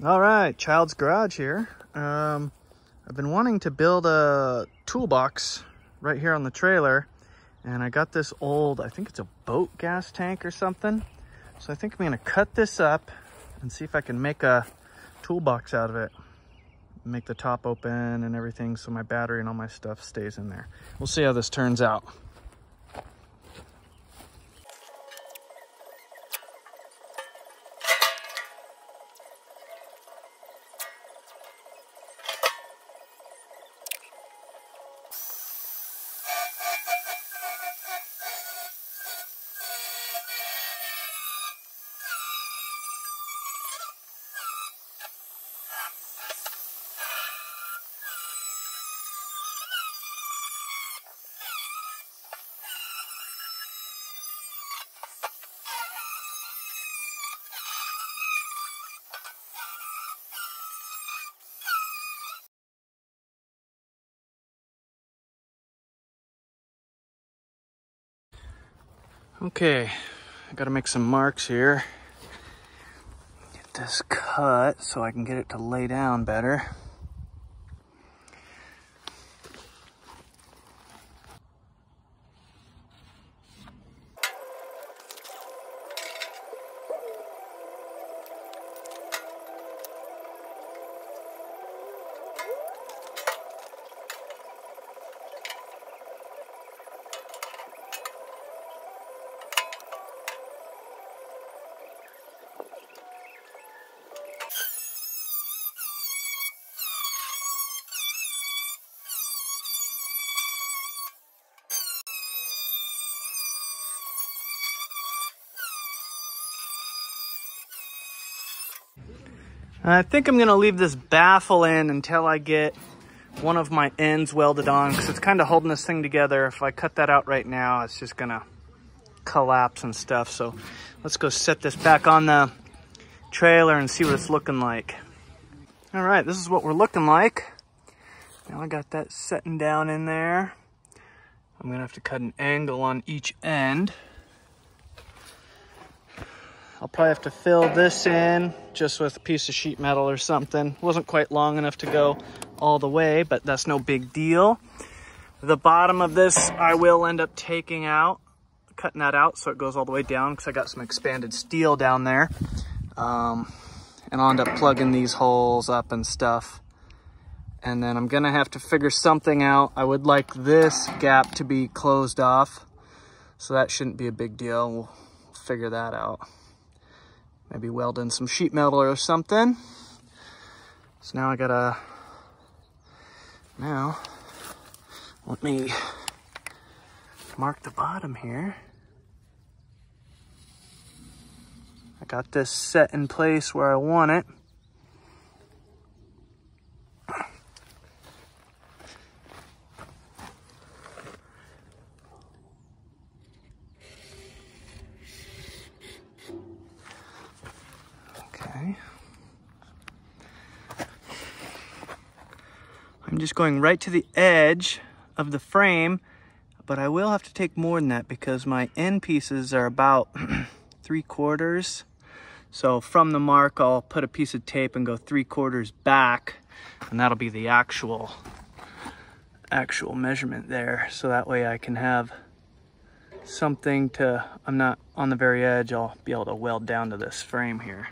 All right, Child's Garage here. I've been wanting to build a toolbox right here on the trailer, and I got this old, I think it's a boat gas tank or something. So I think I'm gonna cut this up and see if I can make a toolbox out of it. Make the top open and everything so my battery and all my stuff stays in there. We'll see how this turns out. Okay, I gotta make some marks here. Get this cut so I can get it to lay down better. I think I'm gonna leave this baffle in until I get one of my ends welded on, because it's kind of holding this thing together. If I cut that out right now, it's just gonna collapse and stuff. So let's go set this back on the trailer and see what it's looking like. All right, this is what we're looking like. Now I got that setting down in there. I'm gonna have to cut an angle on each end. I'll probably have to fill this in just with a piece of sheet metal or something. Wasn't quite long enough to go all the way, but that's no big deal. The bottom of this I will end up taking out, cutting that out so it goes all the way down, because I got some expanded steel down there. And I'll end up plugging these holes up and stuff. And then I'm gonna have to figure something out. I would like this gap to be closed off, so that shouldn't be a big deal. We'll figure that out. Maybe weld in some sheet metal or something. So now I gotta, let me mark the bottom here. I got this set in place where I want it. I'm just going right to the edge of the frame, but I will have to take more than that because my end pieces are about 3/4. So from the mark, I'll put a piece of tape and go 3/4 back, and that'll be the actual measurement there. So that way I can have something to, I'm not on the very edge, I'll be able to weld down to this frame here.